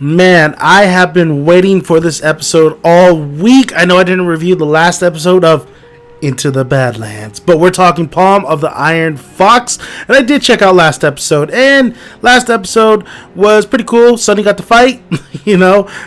Man, I have been waiting for this episode all week. I know I didn't review the last episode of INto the Badlands, but we're talking Palm of the Iron Fox, and I did check out last episode, and last episode was pretty cool. Sunny got to fight,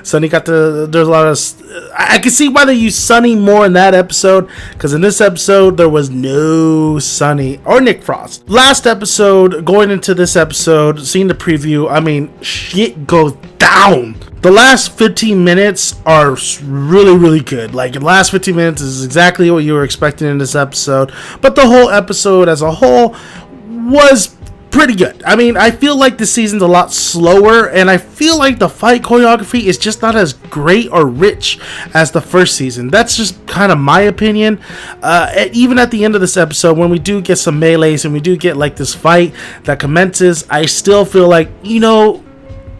Sunny got to, there's a lot of, I can see why they use Sunny more in that episode, because in this episode, there was no Sunny or Nick Frost. Last episode, going into this episode, seeing the preview, I mean, shit goes down. The last 15 minutes are really, really good. Like, the last 15 minutes is exactly what you were expecting in this episode. But the whole episode as a whole was pretty good. I mean, I feel like the season's a lot slower, and I feel like the fight choreography is just not as great or rich as the first season. That's just kind of my opinion. Even at the end of this episode, when we do get some melees and we do get like this fight that commences, I still feel like,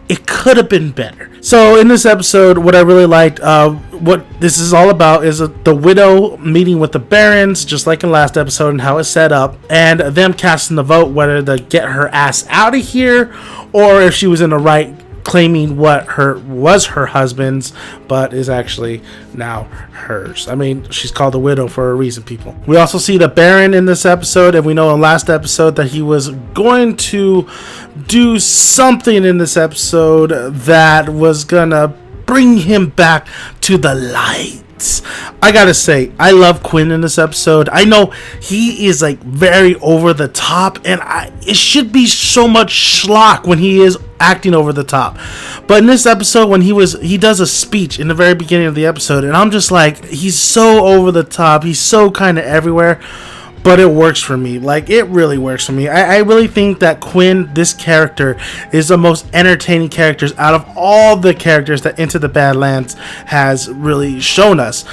it could have been better. So in this episode, what I really liked, what this is all about is the widow meeting with the barons, just like in last episode, and how it's set up, and them casting the vote whether to get her ass out of here or if she was in the right, claiming what was her husband's but is actually now hers. I mean, she's called the widow for a reason, people. We also see the Baron in this episode, and we know in last episode that he was going to do something in this episode that was gonna bring him back to the light. I gotta say, I love Quinn in this episode. I know he is like very over the top, and it should be so much schlock when he is acting over the top. But in this episode, when he does a speech in the very beginning of the episode, and I'm just like, he's so over the top. He's so kind of everywhere. But it works for me. Like, it really works for me. I really think that Quinn, this character, is the most entertaining characters out of all the characters that INto the Badlands has really shown us.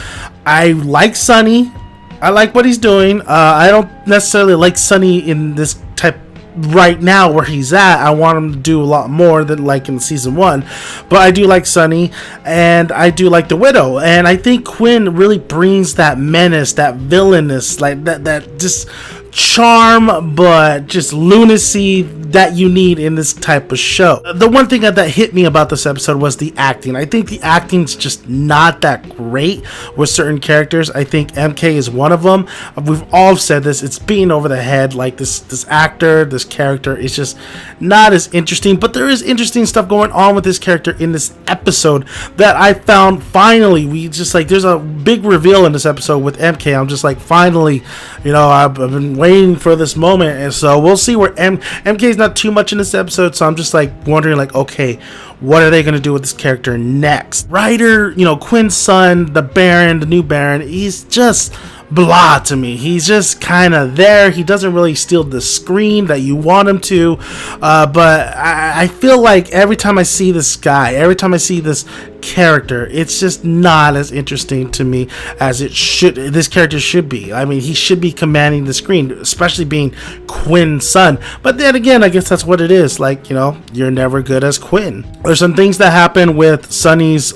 I like Sunny. I like what he's doing. I don't necessarily like Sunny in this type right now where he's at. I want him to do a lot more than like in season 1, but I do like Sunny, and I do like the widow, and I think Quinn really brings that menace, that villainous, like that just charm, but just lunacy that you need in this type of show. The one thing that hit me about this episode was the acting. I think the acting's just not that great with certain characters. I think MK is one of them. We've all said this, it's being over the head. Like this actor, this character is just not as interesting, but there is interesting stuff going on with this character in this episode that I found. Finally, there's a big reveal in this episode with MK. I'm just like, finally, I've been waiting for this moment, and so we'll see where MK's not too much in this episode, so I'm just like wondering, like, okay, what are they going to do with this character next? Ryder, Quinn's son, the new Baron, he's just blah to me. He's just kind of there. He doesn't really steal the screen that you want him to, but I feel like every time I see this guy, every time I see this character, it's just not as interesting to me as this character should be. I mean, he should be commanding the screen, especially being Quinn's son. But then again, I guess that's what it is. Like, you're never good as Quinn. There's some things that happen with Sunny's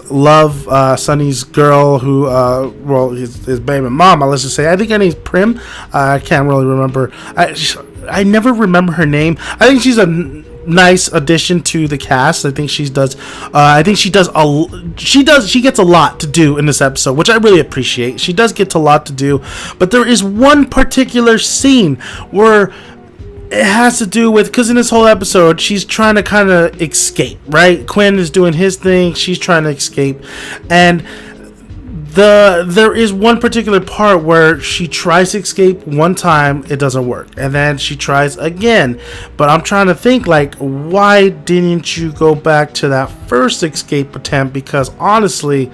Sunny's girl, who his baby mama, let's just say, I think her name's Prim. I can't really remember. I never remember her name. I think she's a nice addition to the cast. I think she gets a lot to do in this episode, which I really appreciate. She does get a lot to do, but there is one particular scene where it has to do with, because in this whole episode she's trying to kind of escape, right? Quinn is doing his thing, she's trying to escape, and there is one particular part where she tries to escape one time, it doesn't work, and then she tries again. But I'm trying to think, like, why didn't you go back to that first escape attempt? Because honestly,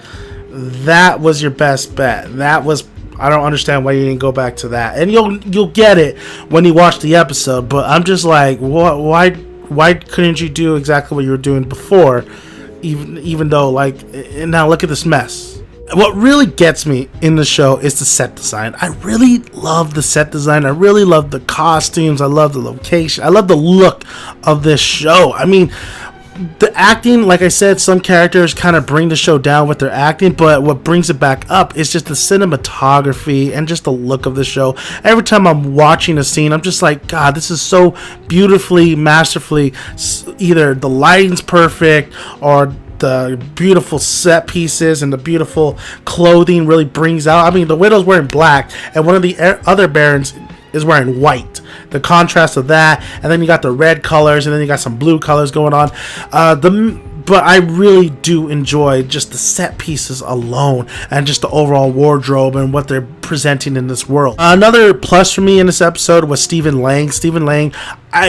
that was your best bet. I don't understand why you didn't go back to that, and you'll get it when you watch the episode. But I'm just like, why couldn't you do exactly what you were doing before, even though, like, and now look at this mess. What really gets me in the show is the set design. I really love the set design. I really love the costumes. I love the location. I love the look of this show. I mean, the acting, like I said, some characters kind of bring the show down with their acting, but what brings it back up is just the cinematography and just the look of the show. Every time I'm watching a scene, I'm just like, God, this is so beautifully, masterfully, either the lighting's perfect or the beautiful set pieces and the beautiful clothing really brings out. I mean, the widow's wearing black, and one of the other barons is wearing white. The contrast of that, and then you got the red colors, and then you got some blue colors going on. But I really do enjoy just the set pieces alone, and just the overall wardrobe and what they're presenting in this world. Another plus for me in this episode was Stephen Lang. Stephen Lang,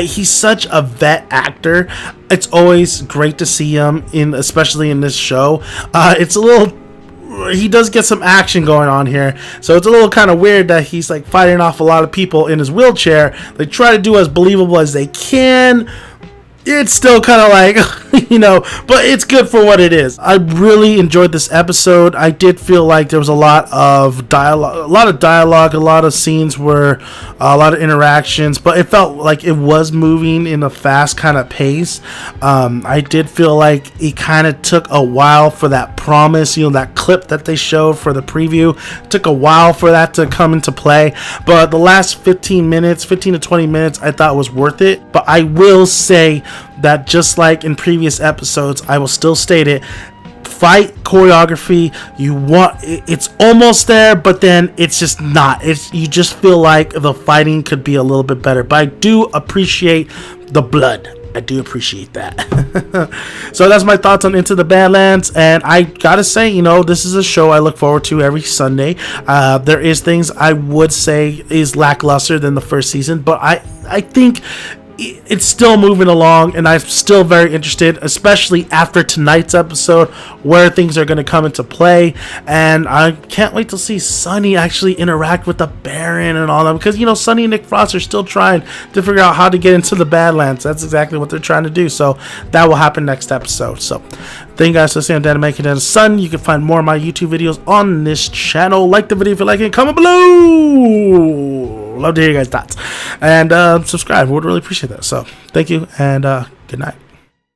he's such a vet actor. It's always great to see him especially in this show. It's a little. He does get some action going on here, so it's a little kind of weird that he's like fighting off a lot of people in his wheelchair. They try to do as believable as they can. It's still kind of like, but it's good for what it is. I really enjoyed this episode. I did feel like there was a lot of dialogue, a lot of scenes where a lot of interactions, but it felt like it was moving in a fast kind of pace. I did feel like it kind of took a while for that promise, that clip that they showed for the preview. It took a while for that to come into play, but the last 15 to 20 minutes, I thought was worth it. But I will say that just like in previous episodes, I will still state it, fight choreography, it's almost there, but then it's just not. You just feel like the fighting could be a little bit better, but I do appreciate the blood. I do appreciate that. So that's my thoughts on Into the Badlands, and I gotta say, this is a show I look forward to every Sunday. There is things I would say is lackluster than the first season, but I think it's still moving along, and I'm still very interested, especially after tonight's episode, where things are going to come into play. And I can't wait to see Sunny actually interact with the Baron and all that, because Sunny and Nick Frost are still trying to figure out how to get into the Badlands. That's exactly what they're trying to do, so that will happen next episode. So thank you guys for listening. I'm Dan Making It Sun. You can find more of my YouTube videos on this channel. Like the video if you like it, comment below. Love to hear your guys' thoughts, and subscribe. Would really appreciate that. So thank you, and good night.